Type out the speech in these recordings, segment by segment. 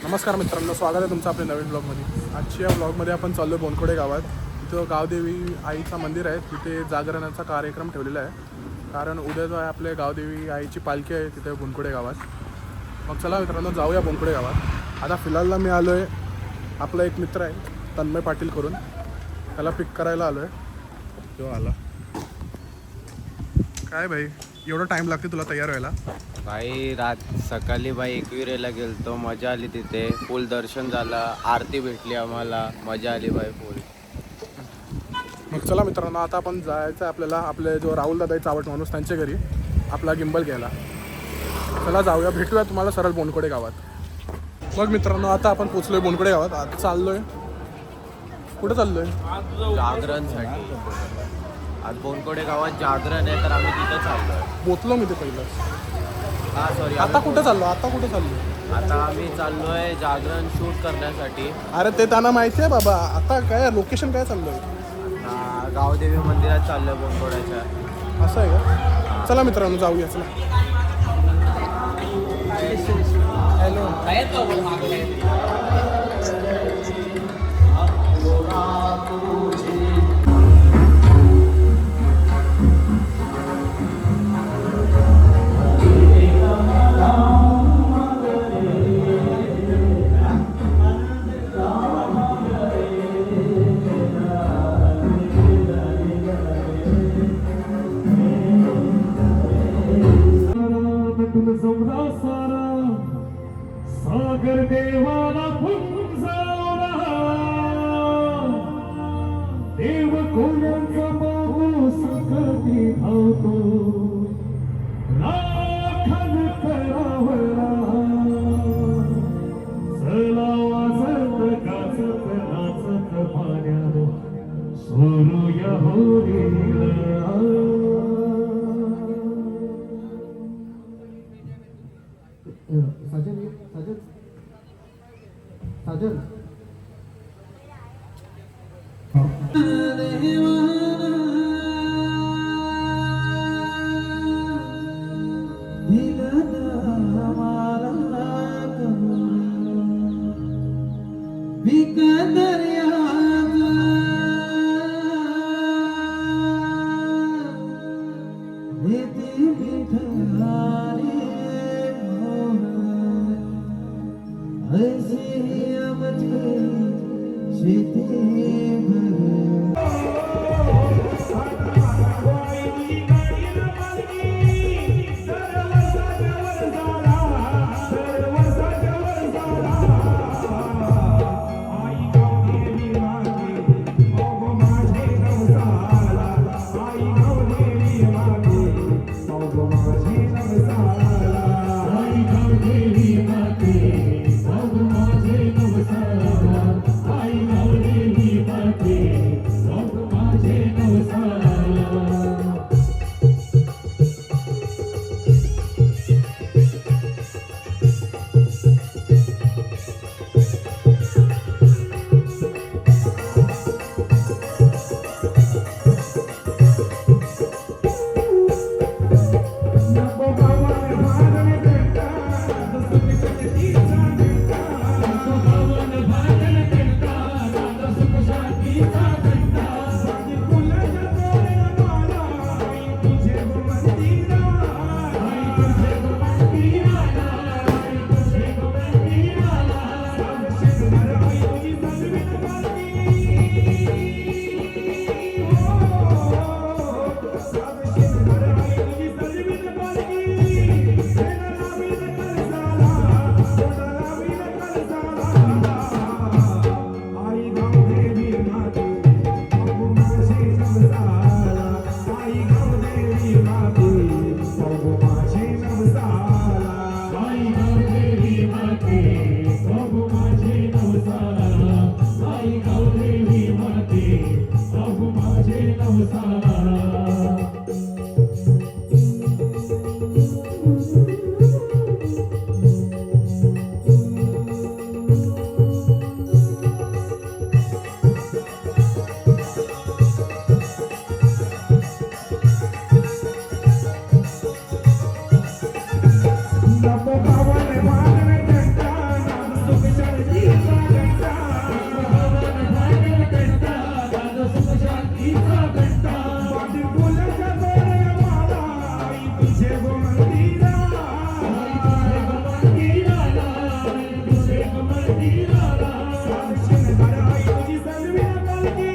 नमस्कार मित्रांनो, स्वागत आहे तुमचं आपल्या नवीन ब्लॉगमध्ये। आजच्या या ब्लॉगमध्ये आपण चाललो बोनखोडे गावात। तिथं गावदेवी आईचं मंदिर आहे, तिथे जागरणाचा कार्यक्रम ठेवलेला आहे। कारण उद्या जो आहे आपल्या गावदेवी आईची पालखी आहे तिथे बोनखोडे गावात। मग चला मित्रांनो, जाऊया बोनखोडे गावात। आता फिलहालला मी आलो आहे, आपला एक मित्र आहे तन्मय पाटील करून, त्याला पिक करायला आलो आहे। तो आला काय भाई, एवढा टाइम लागते तुला तयार व्हायला? भाई सकाळी भाई एकविरेला गेलतो, मजा आली तिथे, फुल दर्शन झालं, आरती भेटली आम्हाला, मजा आली भाई फुल। मग चला मित्रांनो, आता आपण जायचं आपल्याला आपले जो राहुल दादा चावट माणूस त्यांच्या घरी आपला गिंबल घ्यायला। चला जाऊया, भेटूया तुम्हाला सरळ बोनखोडे गावात। मग मित्रांनो, आता आपण पोचलोय बोनखोडे गावात। आता चाललोय, कुठे चाललोय? जागरणसाठी। आज बोनखोडे गावात जागरण आहे, तर आम्ही तिथं चाललोय। पोचलो मी ते पहिलं। हा सॉरी, आता कुठं चाललो? आता कुठं चाललो? आता आम्ही चाललोय जागरण शूट करण्यासाठी। अरे ते त्यांना माहिती आहे बाबा, आता काय लोकेशन काय चाललोय? गावदेवी मंदिरात चाललोय बोनखोड्याच्या। असं आहे का? चला मित्रांनो, जाऊया चला। हॅलो, सागर देवाला फुंजावला, देव कोणाचा पाऊस कधी धावतो, राखण करावला, चला वाजत गाजत नाचत पाण्यात सोरूया होळीला। साजन साजन साजन शांतीचा घंटा हवन भागल कंटा दादा सुख शांतीचा घंटा वाटी फुलाच्या गोड्या माला आई तुझे गो मंदिराला आई तुझे गो मंदिराला शिणगार आई तुझी सजवी पालखी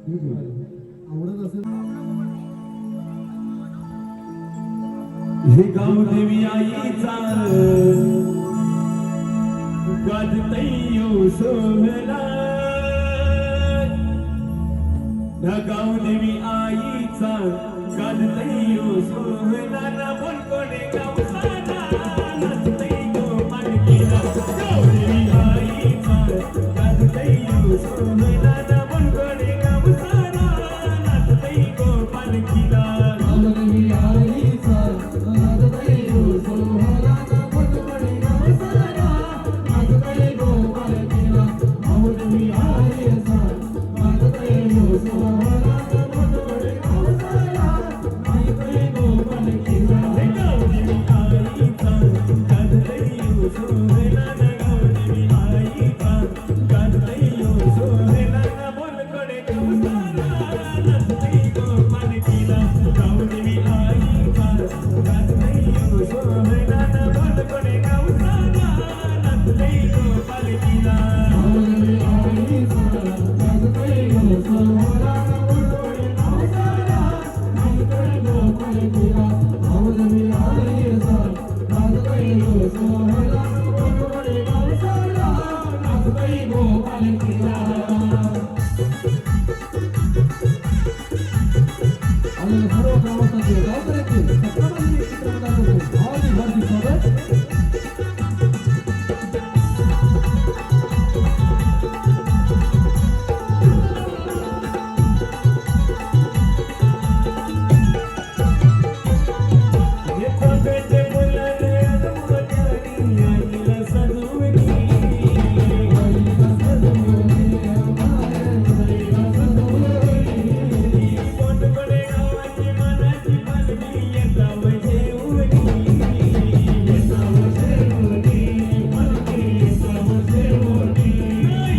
आवडत असेल हे गाव देवी आईचा गाजतयो सोहला ह्या गाव देवी आईचा गाजतयो सोहला ना बोल कोणी गावसाना नाचतयो पालखीला गाव देवी आईचा गाजतयो सोहला ना बोल कोणी गावसाना नाचतयो पालखीला आवडवी आईचा नाचतयो सोहळा पटपडी गावसारा नाचतयो पालखीला आवडवी आईचा नाचतयो सोहळा पटपडी गावसारा नाचतयो पालखीला गाव देवी आईचा गाजतयो सोहळा ना गाव देवी आईचा गाजतयो सोहळा ना बोल कोणी गावसाना नाचतयो पालखीला गाव देवी आईचा गाजतयो सोहळा ना बोल कोणी गावसाना नाचतयो पालखीला आवडवी आईचा नाचतयो सोहळा पटपडी गावसारा नाचतयो पालखीला आवडवी आईचा नाचतयो सोहळा पटपडी गावसारा नाचतयो पालखीला आणि सर्व ग्रामस्थांचे गावकऱ्यांचे सत्तावन्न चित्रपटातून भावनी हार्दिक स्वागत येतो बेटे बोलाले अनुमती आईला सजवली आईला सजवली आईला सजवली कोण कोणे गावाची मनाची पालखी येताव जेवली येताव शेवटी पालखी येताव शेवटी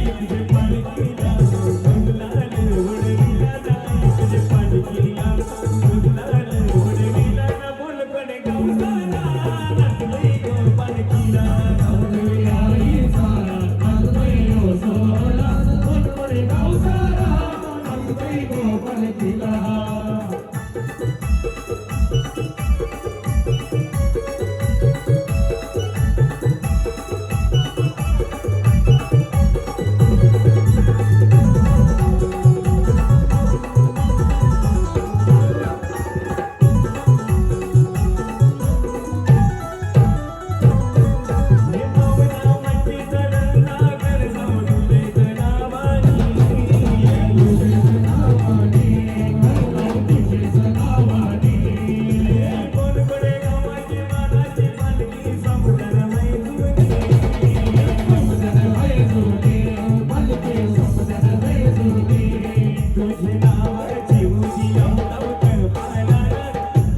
तुझे पालखीला गुलाल उडविला नाही तुझे पालखीला गुलाल उडविला ना बोल कोणे गावसाना नाचतोय गो पालखीला आवडवी आईचा नाचतयो सोहळा पटपडी गावसारा नाचतयो पालखीला हे पावना मच्ची चढला कर जाऊले जनावानी तुझे नावानी तुझे नावानी कोण कोणे गावाची मनाची पालखी समुद्र मैदुनी समुद्र वैजुनी पालखी समुद्र वैजुनी तुझे नावाची उडी लावताव कर पाला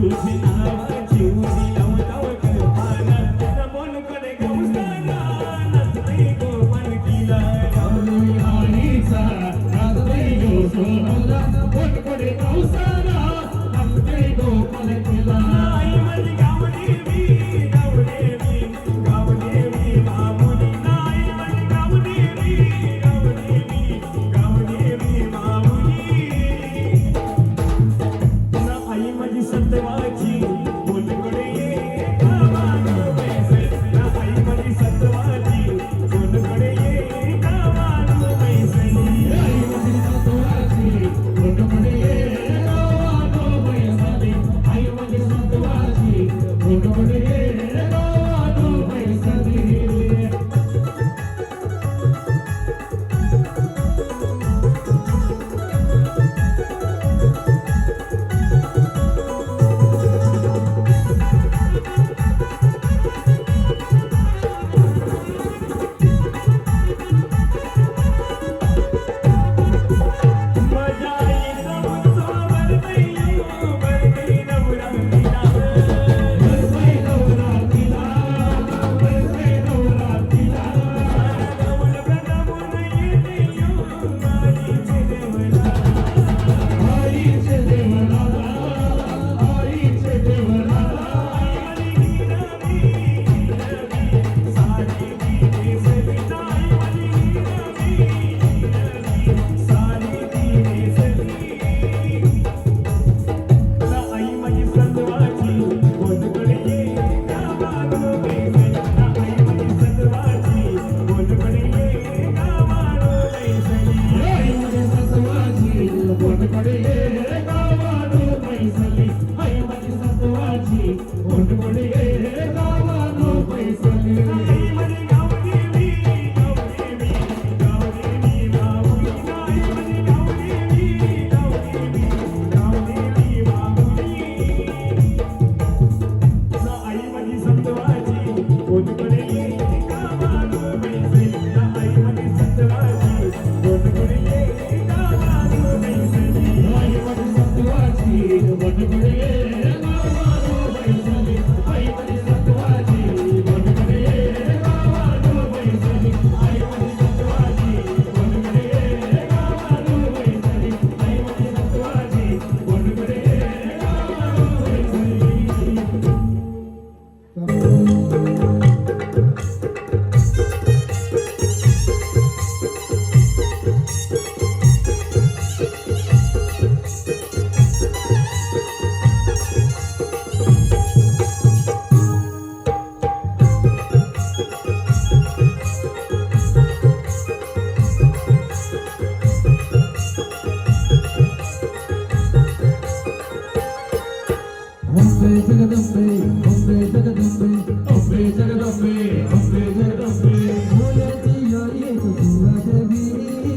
तुझे नावाची उडी लावताव कर पाला बोल कोणे गावसाना नाचतोय गो पालखीला आवडवी आईचा नाचतयो सोहळा पटपडी गावसारा नाचतयो पालखीला आई माझी गावदेवी गावदेवी गावदेवी मामुनी आई माझी गावदेवी गावदेवी गावदेवी मामुनी कोणकडे ये गावानो पैसली आई माझी सत्वाची कोणकडे ये गावानो पैसली आई माझी गावदेवी गावदेवी गावदेवी गावदेवी आई माझी गावदेवी गावदेवी गावदेवी गावदेवी आई माझी सत्वाची कोणकडे ये गावानो पैसली आई माझी सत्वाची कोणकडे ये गावानो पैसली आई माझी सत्वाची कोणकडे ये गावानो पैसली आई माझी सत्वाची कोणकडे ये गावानो पैसली आई माझी सत्वाची कोणकडे ये गावानो पैसली आई माझी सत्वाची कोणकडे ये Ombe Jagadambe, Ombe Jagadambe, Ombe Jagadambe, Ombe Jagadambe. Bolechi yari Dura Devi,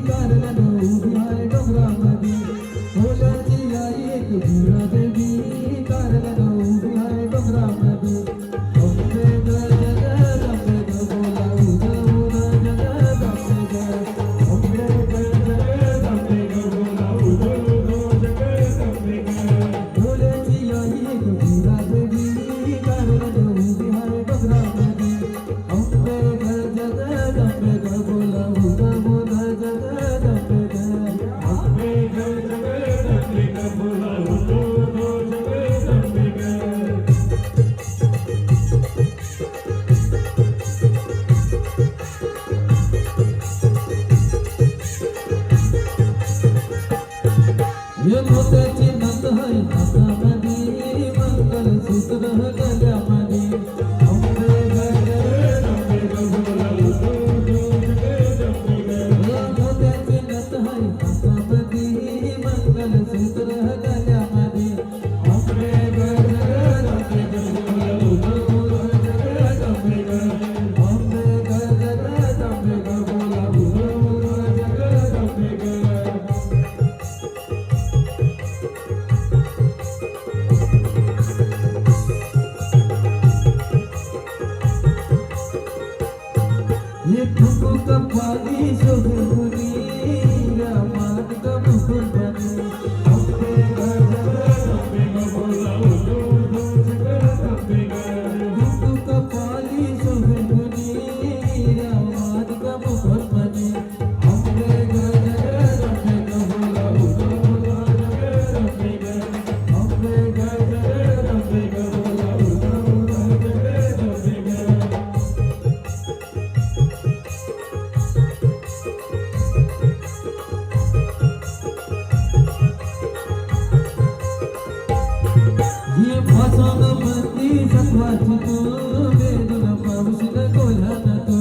Karla no Bihar Dogra Madi. Bolechi yari Dura Devi, Karla no Bihar Dogra Madi. Ombe Jagadambe, Bola Uda Uda Jagadambe. Ombe Jagadambe, Bola Uda Uda Jagadambe. Bolechi yari Dura Devi, Karla no Bihar Dogra Madi. Ombe Jagadambe, Bola Uda Uda Jagadambe. Ombe Jagadambe, Bola Uda Uda Jagadambe. ये मोत्याची नथ है हातामध्ये मंगलसूत्र गळ्यामध्ये अंबे गगडंबे गगोला उदो जगदंबे ये मोत्याची नथ है हातामध्ये मंगलसूत्र गळ्यामध्ये अंबे गगडंबे गगोला उदो जगदंबे अंबे गगडंबे गगोला उदो जगदंबे ये ठुकु कपाली शोभुनी रामान का मुकुट बने अंबे गगडंबे गगोला उदो जगदंबे ठुकु कपाली शोभुनी रामान का मुकुट बने अंबे गगडंबे गगोला उदो जगदंबे अंबे गगडंबे गगोला उदो जगदंबे ये भाषण मंदी सत्वाची तो वेदन पावशील कोल्हान तो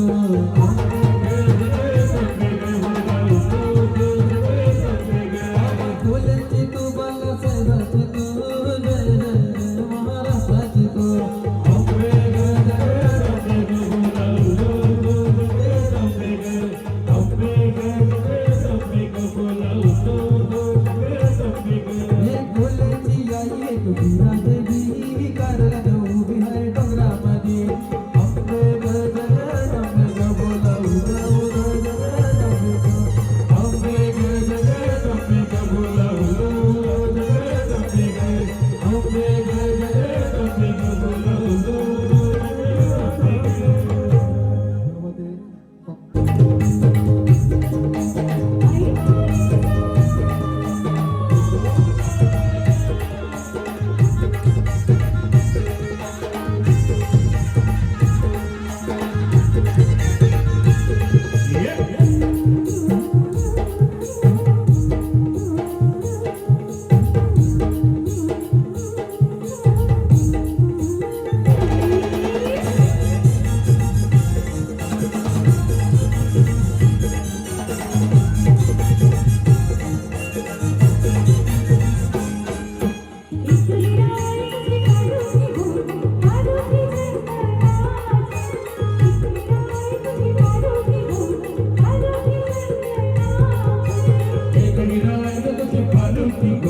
कोल्हाची तो बालासाहेबाची तो जय जय जय महाराष्ट्राची तो अंबे गगडंबे गगोला उदो जगदंबे अंबे गगडंबे गगोला उदो जगदंबे ये कोल्हाची आई एक वीरा देवी, Karla no Bihar Dogra Madi.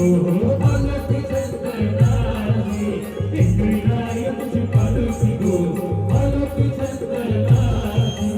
गो पालकी चंदनाची टिकली नाही तुझी पालकी गो पालकी चंदनाची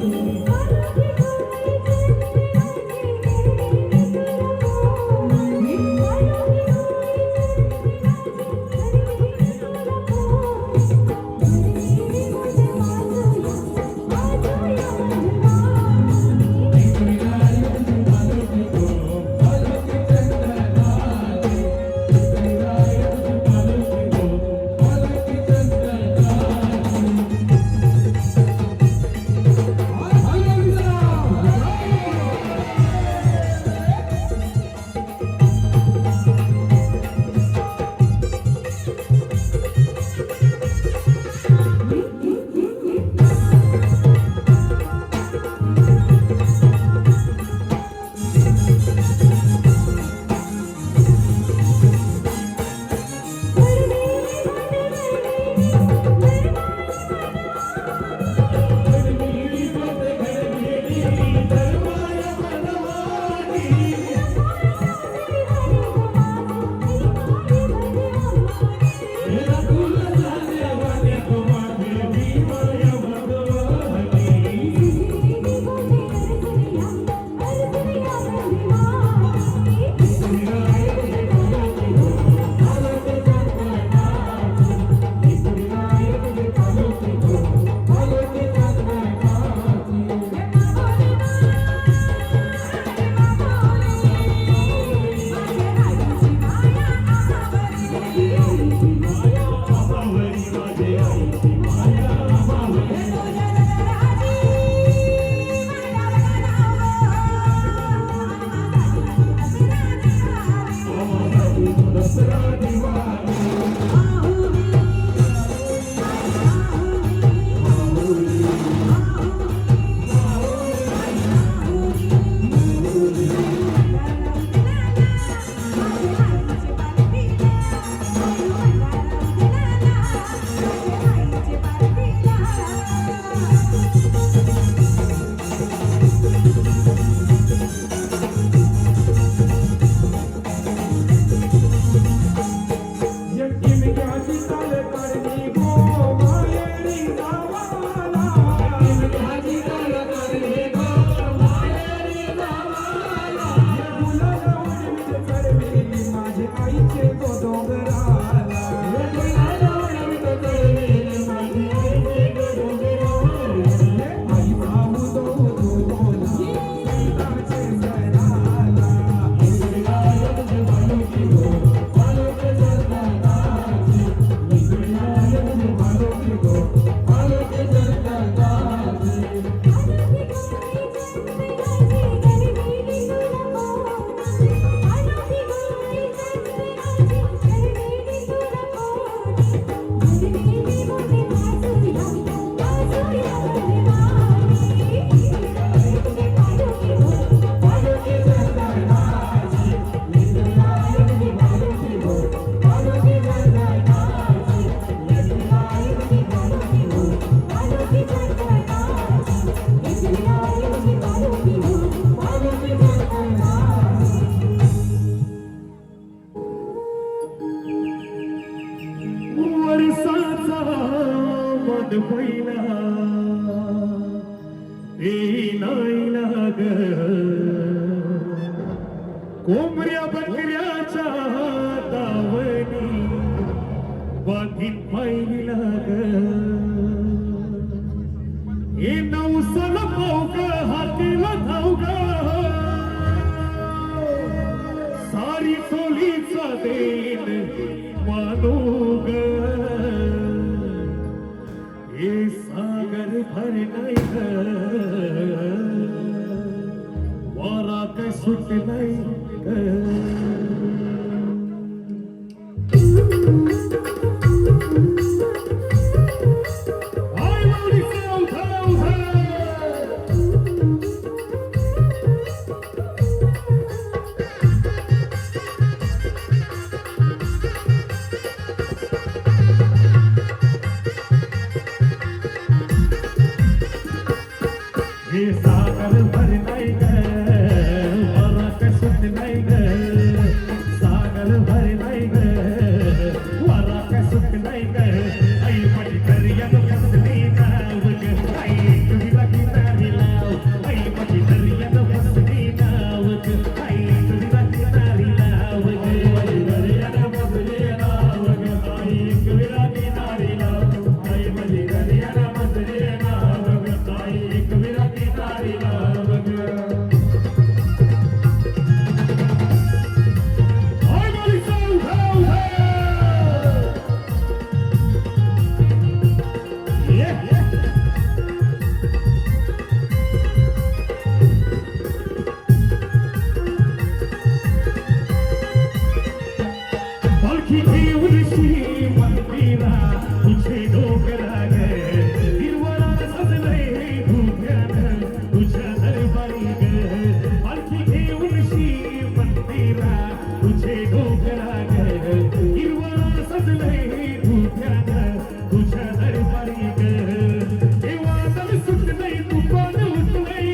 पहिला येईना ग कोंबड्या बकऱ्याच्या दावणी बागीत पाहिला ग हे नवसल पावग हातीला धावग सारी चोलीचा देन मानू ग हे सागर भर नाही ग वारा काय सुट नाही ग धरलाय ग वारा काय सुटलाय ग आई माझी दर्यात बसली नाव ग आई तुझीला किनारी लाव आई माझी दर्यात बसली नाव ग आई तुझीला किनारी लाव ग माझी दर्यात बसली नाव ग आई तुझीला किनारी लाव आई माझी दर्यात बसली नाव ग आई तुझीला किनारी लाव ग पालखी घेऊन श्री मंदिरा तुझे डोंगरा ग हिरवळा सजलंय धुक्यानं तुझ्या दरबारी ग पालखी घेऊन श्री मंदिरा तुझे डोंगरा ग हिरवळा सजलंय धुक्यानं तुझ्या दरबारी ग देवा तन सुटलंय तुफान उठलंय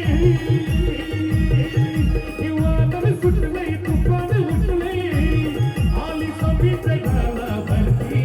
देवा तन सुटलंय तुफान उठलंय आली सभी जगाला भरती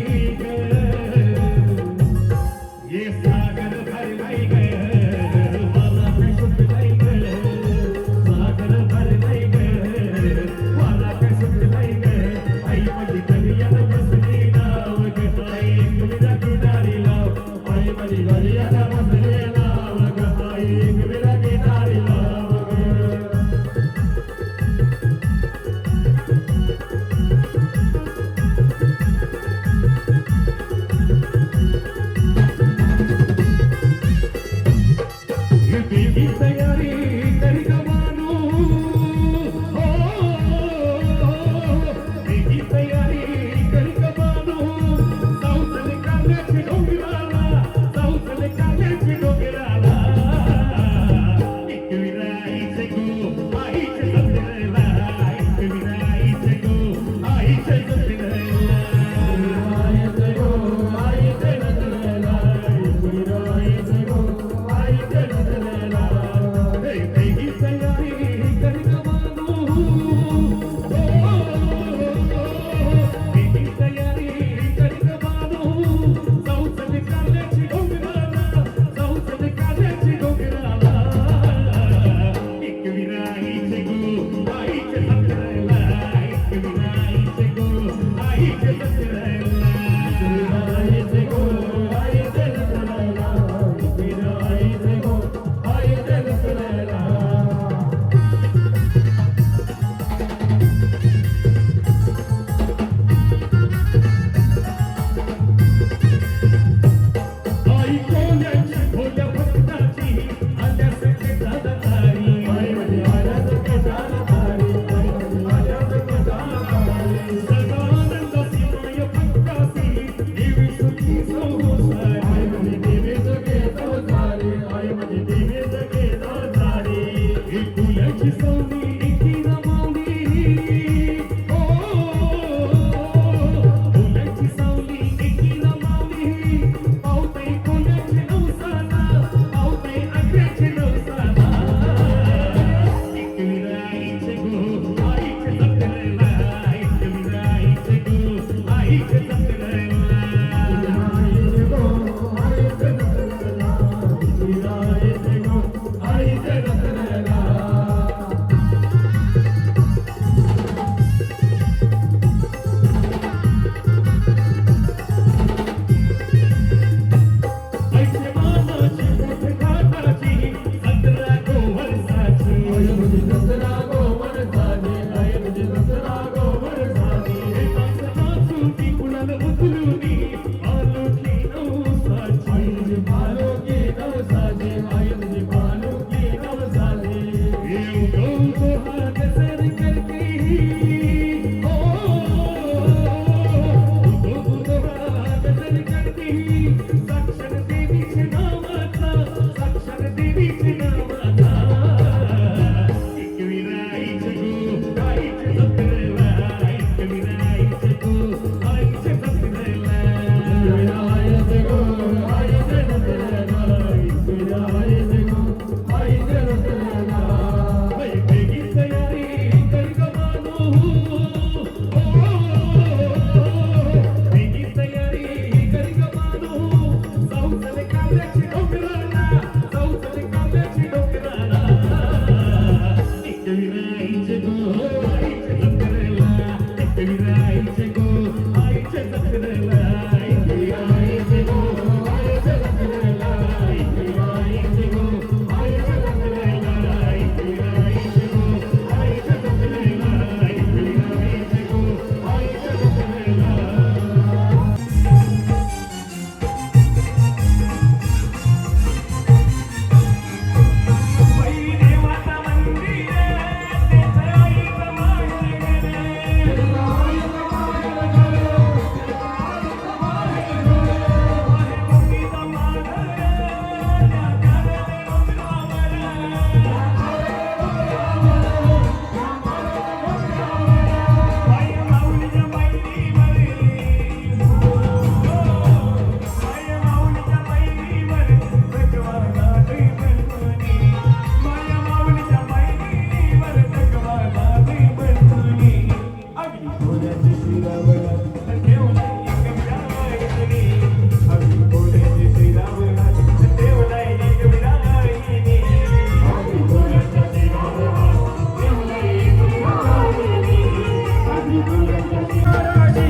दाराशी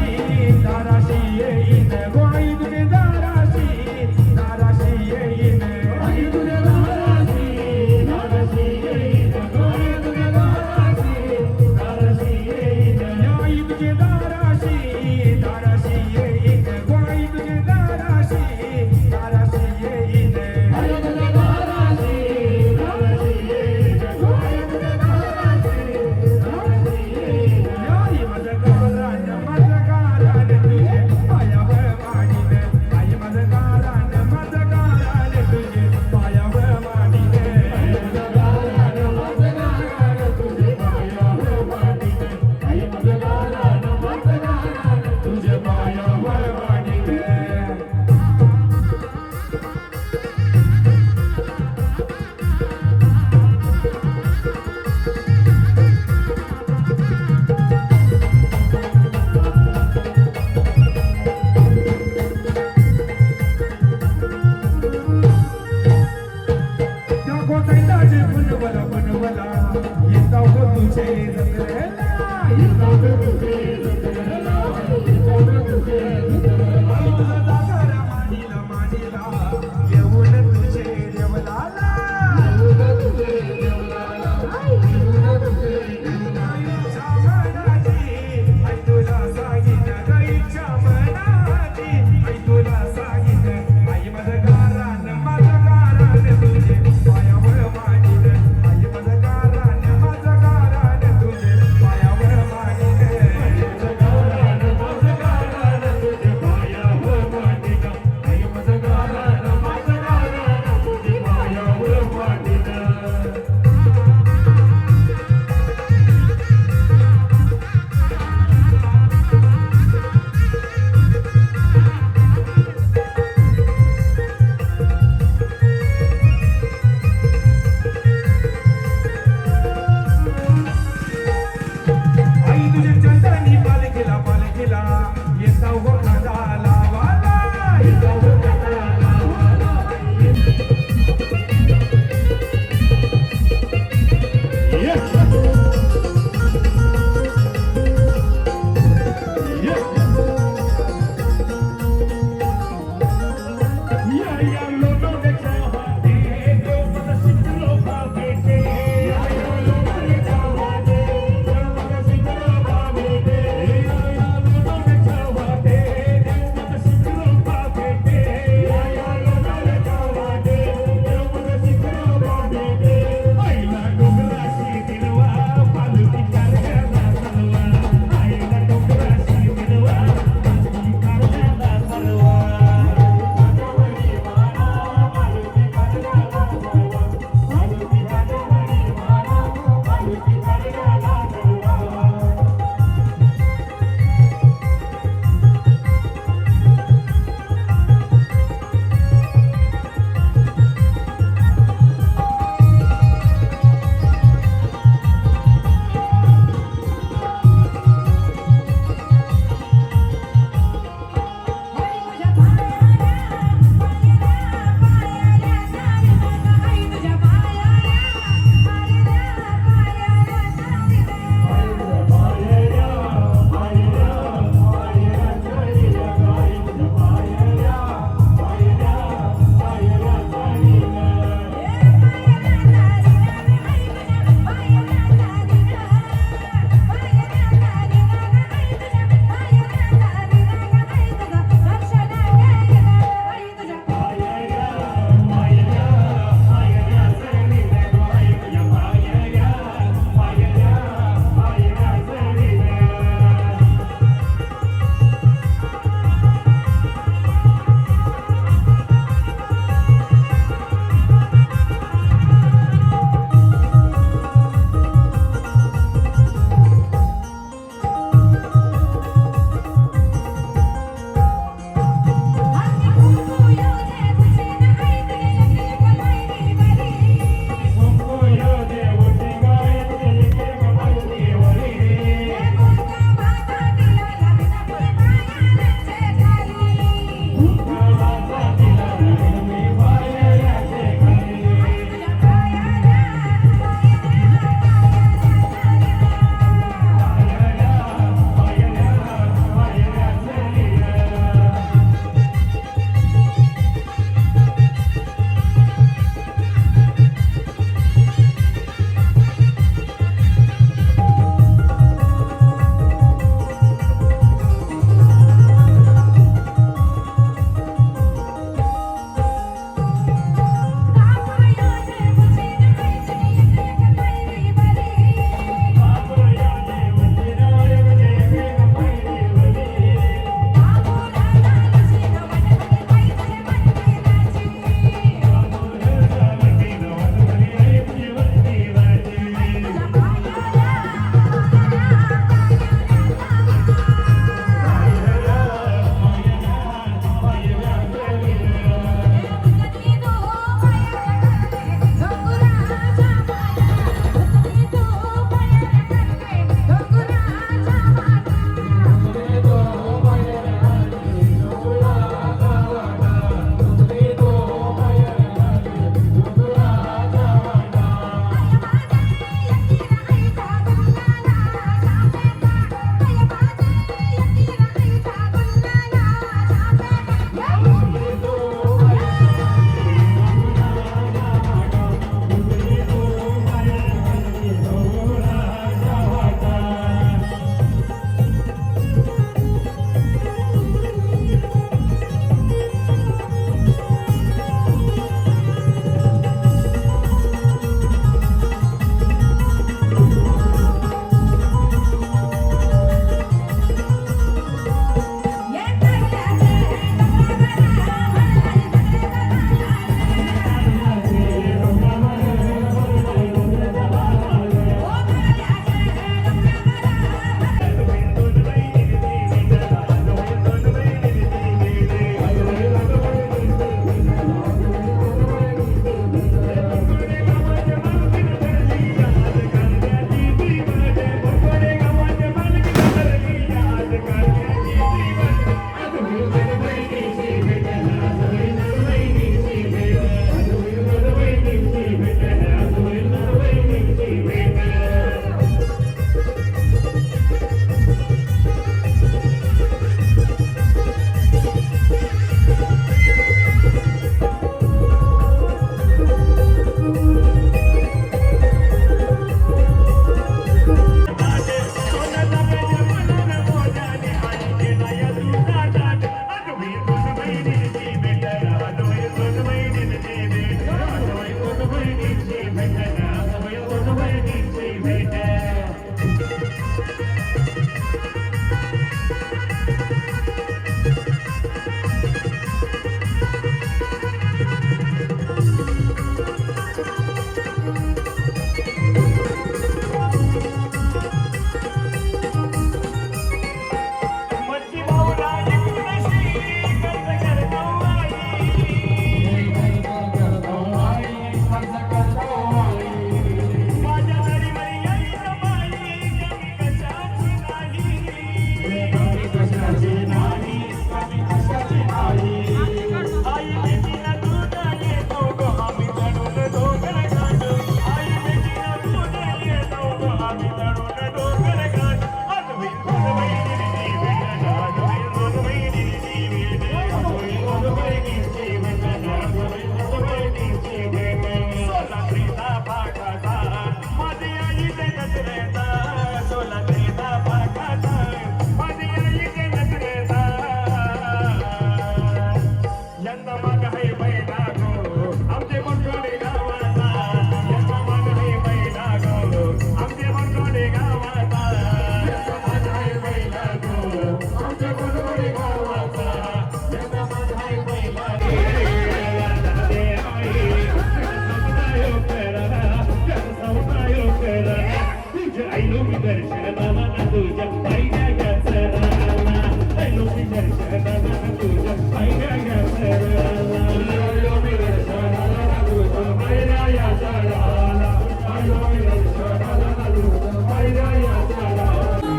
येईन गोई तुझे दाराशी येईन गोई तुझे दाराशी येईन गोई तुझे दाराशी येईन याई तुझे दाराशी येईन गोई तुझे दाराशी येईन गोई तुझे दाराशी येईन गोई तुझे दाराशी याई माझ्या गावाला मच्छी भाऊराजी तुळशी कर्ज करतो माझ्या दारीवर येईल बाई कमी कशाची नाही आई बेटीला दूध येतो ग आम्ही तडून डोंगर काढ आई बेटीला दूध येतो ग आम्ही तडून डोंगर काढ अद्वैत बहिणीची भेट अद्वैत बहिणीची भेट अद्वैत बहिणीची भेट अद्वैत बहिणीची भेट सोलात्रीचा पाठाचा माझी आई ते नजरेचा सोलात्रीचा पाठाचा माझी आई ते नजरेचा यंदा माग आहे बैला गो आमचे बनकोडे गावाचा यंदा माग आहे बैला गो आमचे बनकोडे गावाचा यंदा माग आहे बैला गो आमचे बनकोडे गावाचा यंदा माग आहे बैला तुझ्या आईलो मी दर्शनाला तुझ्या पायऱ्या घ्यायला आईलो मी दर्शनाला तुझ्या पायऱ्या घ्यायला आईलो मी दर्शनाला तुझ्या पायऱ्या घ्यायला आईलो मी दर्शनाला तुझ्या पायऱ्या घ्यायला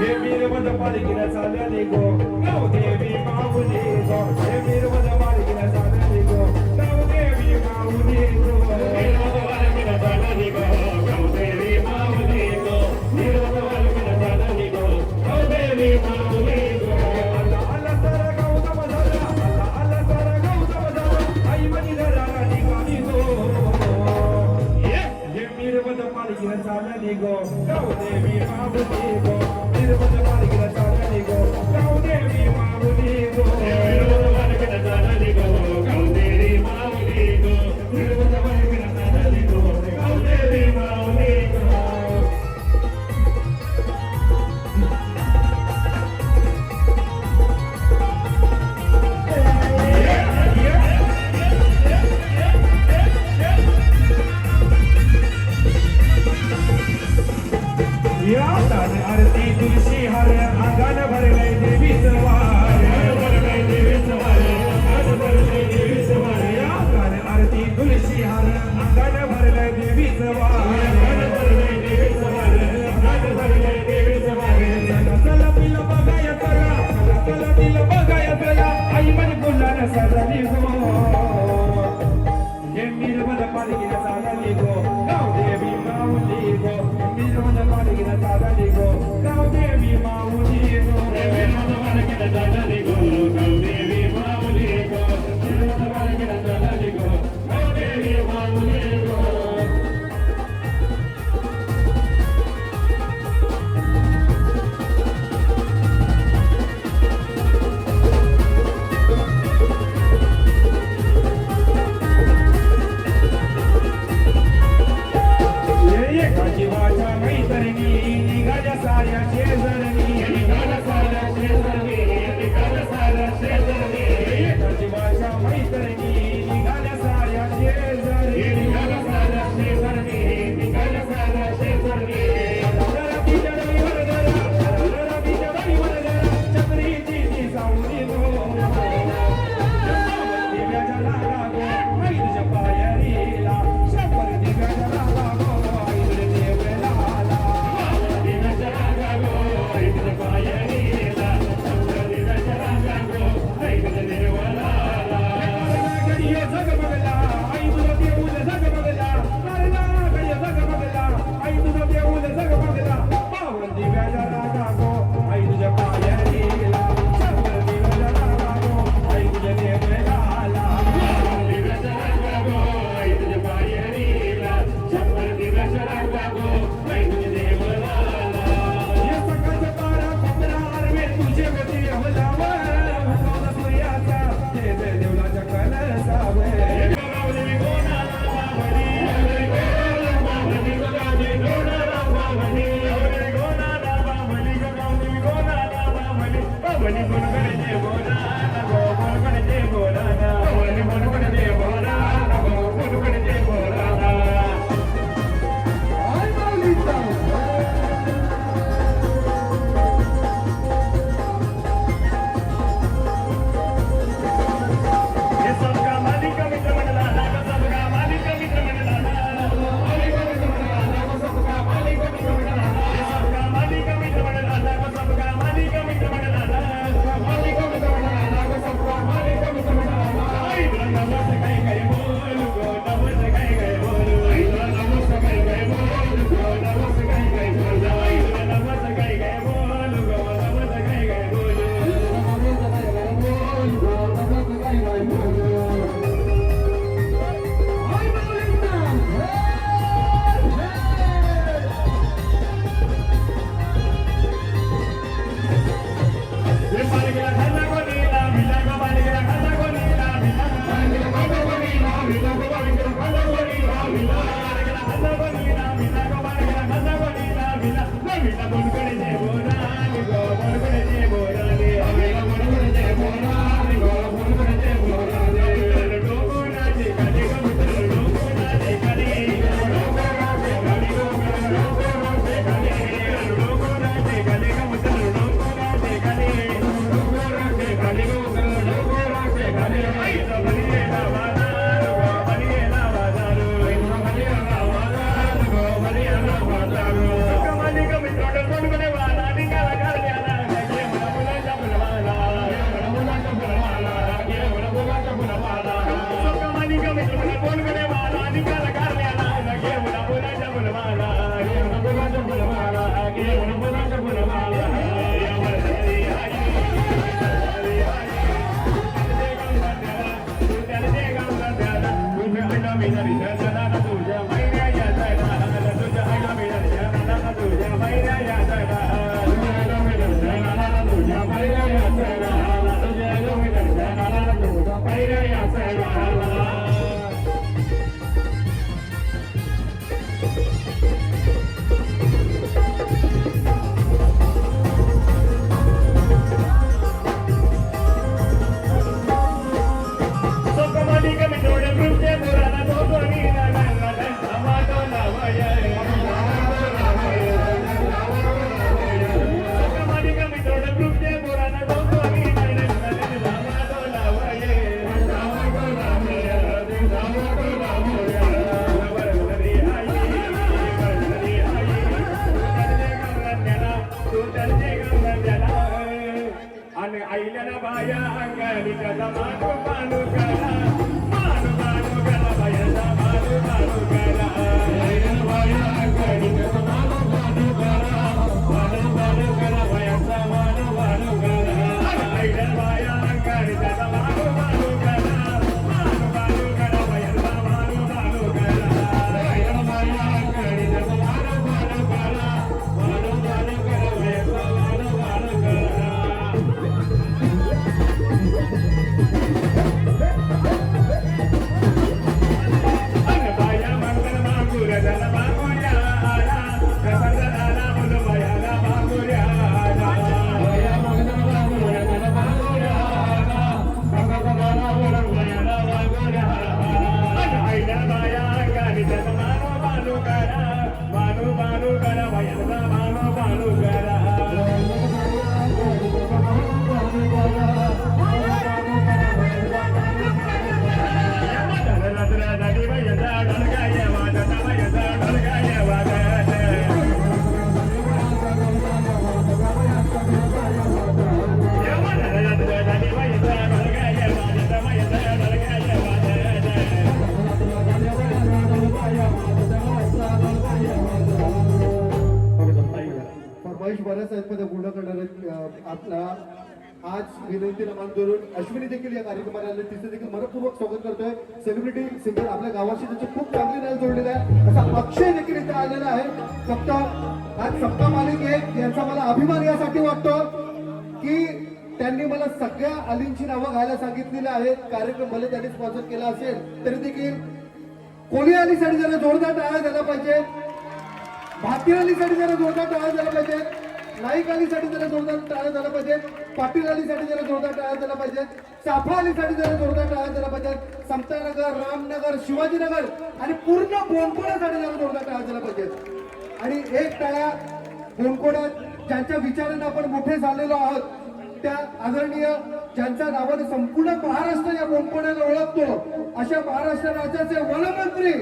हे वीरवद पालखीला चालले गो गाव देवी माऊली गो हे वीरवद पालखीला चालले गो गाव देवी माऊली गो वीरवद पालखीला चालले गो गाव देवी माऊली गो वीरवद पालखीला चालले गो गाव देवी माऊली गो आला तर गौतम झाला आला तर गौतम झाला आई मनी धरा निघाली गो हे वीरवद पालखीला चालले गो गाव देवी माऊली गो वीरवद पालखीला चालले गो गाव देवी माऊली गो वीरवद पालखीला चालले गो गाव देवी माऊली गो वीरवद पालखीला चालले गो गाव देवी माऊली गो या तान आरती तुळशी हार अंगान भरलंय देवीचं वार भरलंय देवीचं वार अंगान भरलंय देवीचं वार या तान आरती तुळशी हार अंगान भरलंय देवीचं वार अंगान भरलंय देवीचं वार अंगान भरलंय देवीचं वार चला तिला बघाया चला तिला बघाया चला आई मन बोलणार सजली गो हे मीरवद पालखीला चालली गो गाव देवी माऊली गो मीरवद पालखीला चालली गो गाव देवी माऊली गो मीरवद पालखीला चालली गो गाव देवी माऊली गो मीरवद पालखीला चालली गो गाव देवी माऊली गो आपला आज विनंतीला मान धरून अश्विनी देखील या कार्यक्रमाला आले, तिचे देखील मनपूर्वक स्वागत करतोय. सेलिब्रिटी सिंगर आपल्या गावाशी त्याची खूप चांगली नाळ जोडलेली आहे. असा अक्षय देखील इथे आलेला आहे. आज सप्ता मालिक आहे यांचा मला अभिमान यासाठी वाटतो की त्यांनी मला सगळ्या अलींची नावं घ्यायला सांगितलेली आहेत. कार्यक्रम भले त्यांनी स्पॉन्सर केला असेल तरी देखील कोली अलीसाठी जरा जोरदार टाळ्या द्यायला पाहिजे, भाती अलीसाठी जरा जोरदार टाळ्या द्यायला पाहिजे, नाईक अलीसाठी जरा जोरदार टाळ्या द्यायला पाहिजे. पाटील अलीसाठी जरा जोरदार टाळ्या द्यायला पाहिजेत, चाफा अलीसाठी जरा जोरदार टाळ्या द्यायला पाहिजेत, समतानगर, रामनगर, शिवाजीनगर आणि पूर्ण बोनकोड्यासाठी जरा जोरदार टाळ्या द्यायला पाहिजेत. आणि एक टाळ्या बोनकोड्यात ज्यांच्या विचाराने आपण मोठे झालेलो आहोत त्या आदरणीय ज्यांच्या नावाने संपूर्ण महाराष्ट्र या बोनकोड्याला ओळखतो अशा महाराष्ट्र राज्याचे वनमंत्री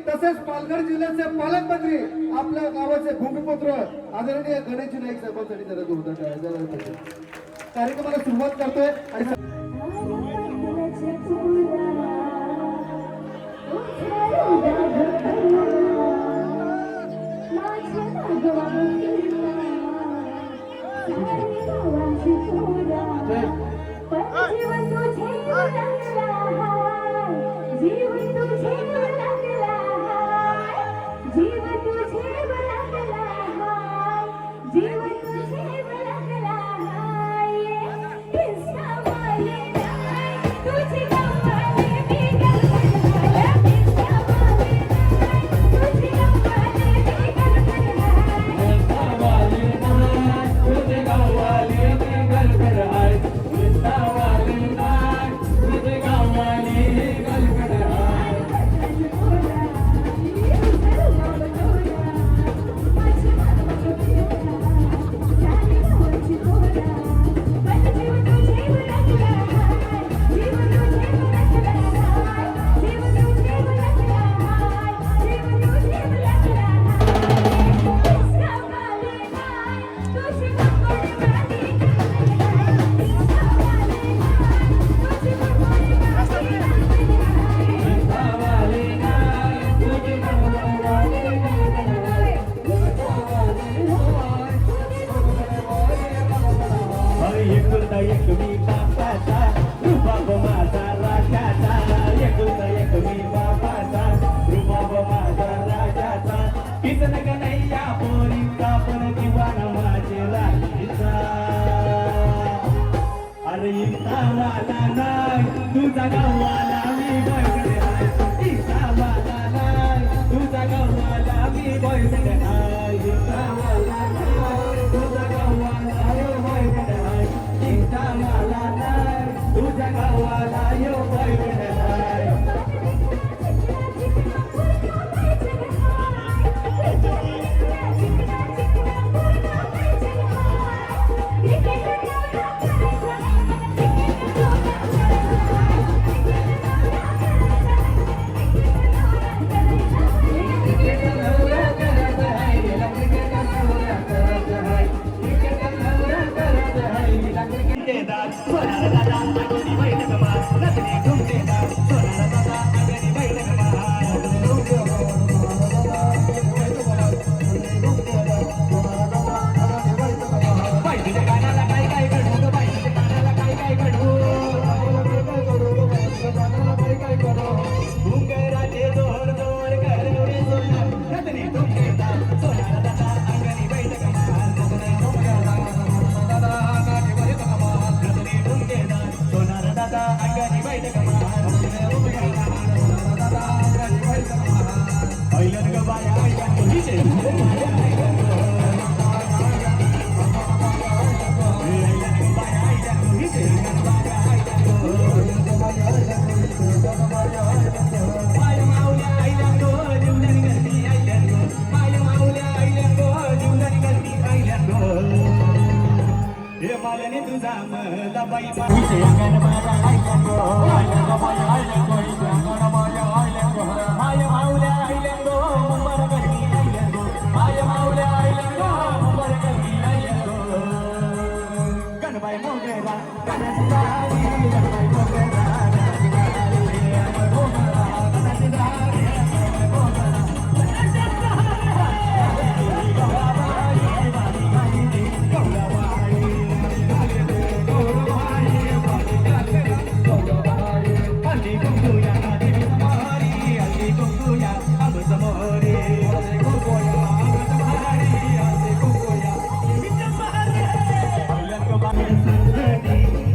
तसेच पालघर जिल्ह्याचे पालकमंत्री आपल्या गावाचे भूमिपुत्र आदरणीय गणेशजी नाईक साहेबांसाठी जरा जोरदार टाळ्या द्यायला पाहिजे. कार्यक्रमाला सुरुवात करतोय आणि तुझा गावाला मी बॉयफ्रेंड आहे, इसा वाला नाही तुझा गावाला मी बॉयफ्रेंड आहे, इसा वाला नाही तुझा गावाला यो बॉयफ्रेंड आहे, इसा वाला नाही तुझा गावाला यो बॉयफ्रेंड आहे.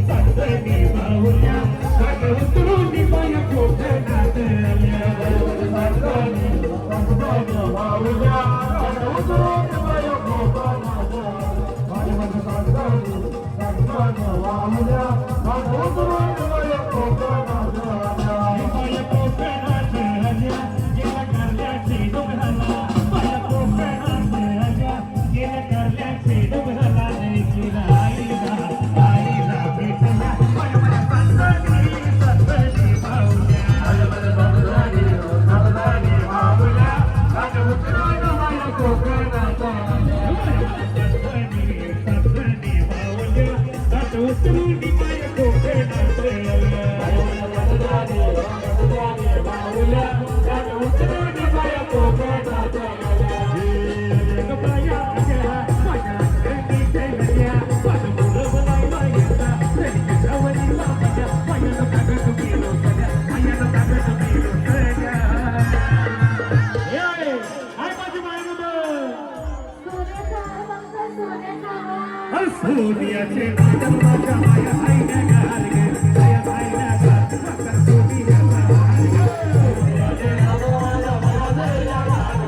संगणी बाहुल्या सोनियाचे नादन माझ्या माया आईने गाल गे माया आईने गाल साखर सोनियाचा हाल गे सोनियाचे नादन माझ्या माया आईने गाल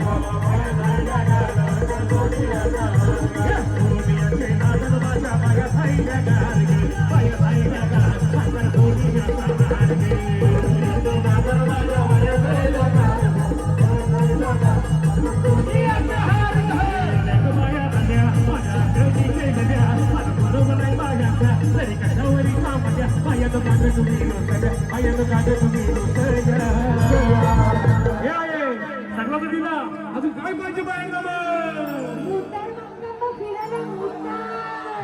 माया आईने गाल सोनियाचा हाल गे सोनियाचे नादन माझ्या माया आईने गाल गे माया आईने गाल साखर सोनियाचा हाल गे सोनियाचे नादन माझ्या माया आईने गाल सोनियाचा हाल गे माया आईने माझ्या देवीचे गड्या बरोबर नाही माझ्या तरी कशावरी कामाच्या माया तो काढ तुम्ही लोसल्या माया तो काढ तुम्ही लोसल्या या ये सगळं दिला अजून काय पाहिजे बाहेर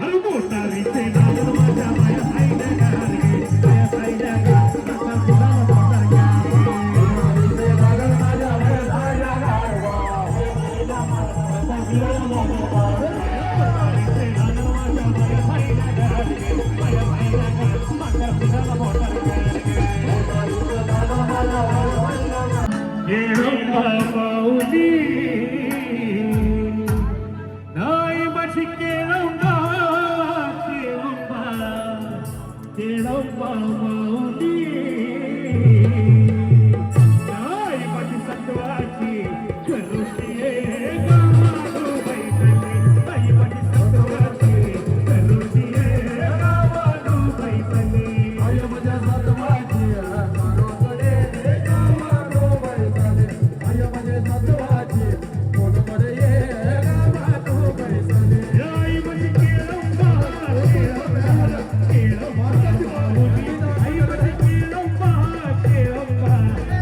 मोटारीचे नाव माझ्या माया आईने गाल गे माया आईने गाल साखर तुला मोटार घ्या मोटारीचे नाव माझ्या माया आईने गाल मोटारीचे नाव माझ्या माया आईने गाल गे माया आईने गाल साखर तुला मोटार घ्या मोटारीचे नाव माझ्या माया आईने गाल येळंबा पाऊली नाही बशी केळंबा केळंबा माऊली नाही बशी सत्वाची करुषिये गावाडो बैसली नाही बशी सत्वाची करुषिये गावाडो बैसली आय माझ्या सत्वाची गावाकडे गावाडो बैसली आय माझ्या सत्वाची कोणकडे ये गावाडो बैसली आई बशी केळंबा केळंबा माऊली आई बशी केळंबा केळंबा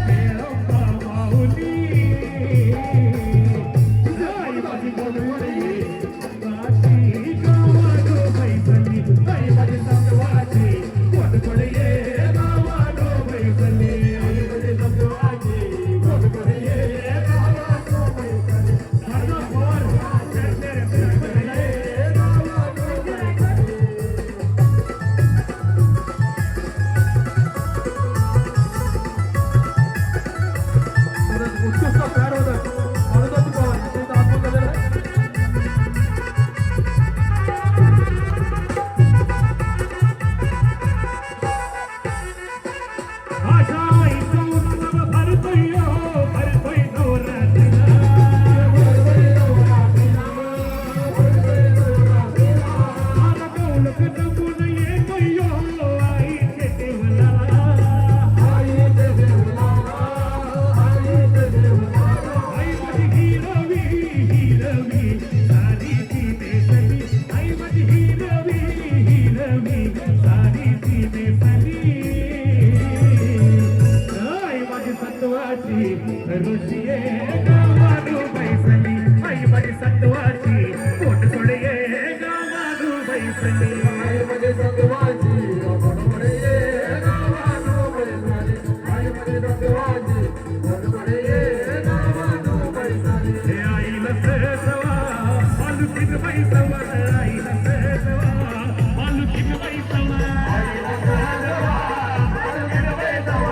केळंबा माऊली आई बशी कोणकडे ये गावाची गावाडो बैसली आई माझी सत्वाची कोणकडे ये गावाडो बैसली आई माझी सत्वाची कोणकडे ये गावाडो बैसली माझा पोर चढले चढले गावाडो बैसली उत्कृष्ट तयार होत आहे अनुदाची पवार तिथे आपण झालेलं आहे माझ्या आईचा उत्सव भरतोय भरतोय नवरात्रीला माझा कौलक जपून येतोय आईचे देवला आईचे देवला आईचे देवला आई माझी हिरवी हिरवी साडीची नेसली आई माझी हिरवी हिरवी साडीची नेसली आई माझी सत्वाची ऋषीये गावाडो बैसली आई माझी सत्वाची कोणकडे ये गावाडो बैसली आई माझी सत्वाची कोणकडे ये गावाडो बैसली आई माझी सत्वाची कोणकडे ये गावाडो बैसली हे आईला सेवा मालुकीन बैसवा आईला सेवा मालुकीन बैसवा आईला सेवा मालुकीन बैसवा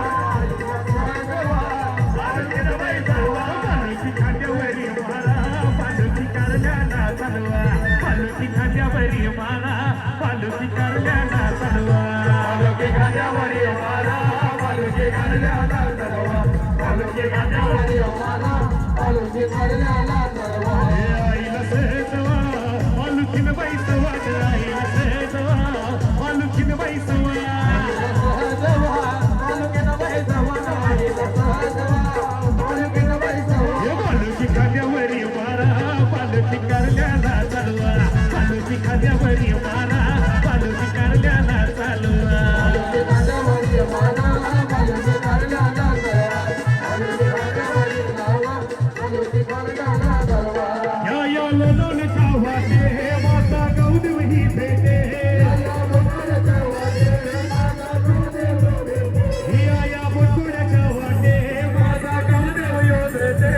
मालुकीन बैसवा मालुकी खांद्यावरी मारा मालुकी करण्याला चालवा मालुकी खांद्यावरी मारा मालुकी करण्याला चालवा मालुकी खांद्यावरी मारा मालुकी करण्याला चालवा मालुकी खांद्यावरी मारा मालुकी करण्याला चालवा हे आईला सेवा मालुकीन बैसवा आईला सेवा मालुकीन बैसवा मालुकीन बैसवा आईला सेवा मालुकीन बैसवा हे मालुकी खांद्यावरी मारा मालुकी करण्याला चालवा मालुकी खांद्यावरी मारा मालुकी करण्याला चालवा मालुकी खांद्यावरी मारा मालुकी करण्याला चालवा मालुकी खांद्यावरी मारा मालुकी करण्याला चालवा या लोलोन चावाते माता गौदवी भेटे या बुटुड्याच्या वाटे माता गौदवी भेटे या बुटुड्याच्या वाटे माता गौदवी भेटे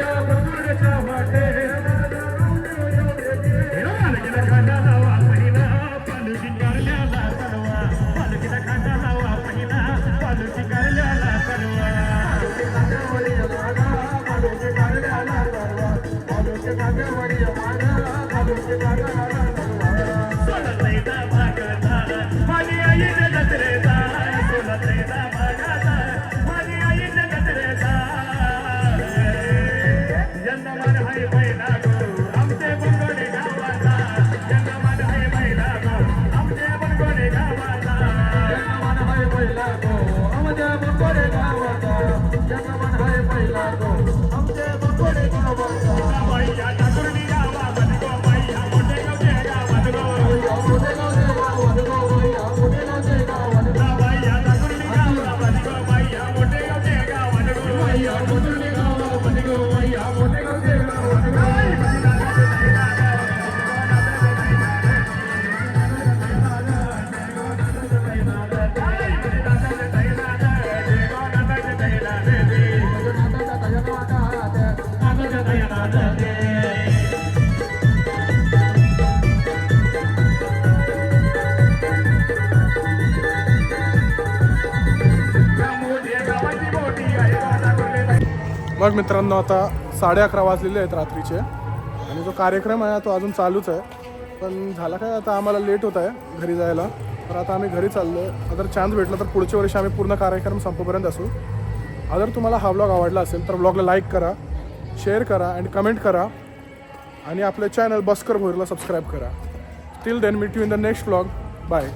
या बुटुड्याच्या वाटे माता गौदवी भेटे पालकीला खांद्याला वा पहिला पालकी करण्याला चालवा पालकीला खांद्याला वा पहिला पालकी करण्याला चालवा पालकी खांद्यावरी मारा पालकी करण्याला चालवा पालकी खांद्यावरी मारा पालकी करण्याला चालवा पहिला तो आमच्या बंगोडे गावाचा जगमन हाय पहिला तो आमच्या बंगोडे गावाचा बाई या ठाकूरनी गावामध्ये गो बाई या मोठे गावचे गावात गो या मोठे गावचे गावात गो या मोठे गावचे गावात गो बाई या ठाकूरनी गावामध्ये गो बाई या मोठे गावचे गावात गो या मोठे गावामध्ये गो या मोठे गावचे गावात गो मग मित्रांनो आता 11:30 वाजलेले आहेत रात्रीचे आणि जो कार्यक्रम आहे तो अजून चालूच आहे. पण झाला काय आता आम्हाला लेट होत आहे घरी जायला, तर आता आम्ही घरी चाललो आहे. अगर चान्स भेटला तर पुढच्या वर्षी आम्ही पूर्ण कार्यक्रम संपेपर्यंत असू. अगर तुम्हाला हा व्लॉग आवडला असेल तर व्लॉगला लाईक करा, शेअर करा आणि कमेंट करा आणि आपले चॅनल बस्कर भोईरला सबस्क्राईब करा. Till then meet you in the next vlog. Bye.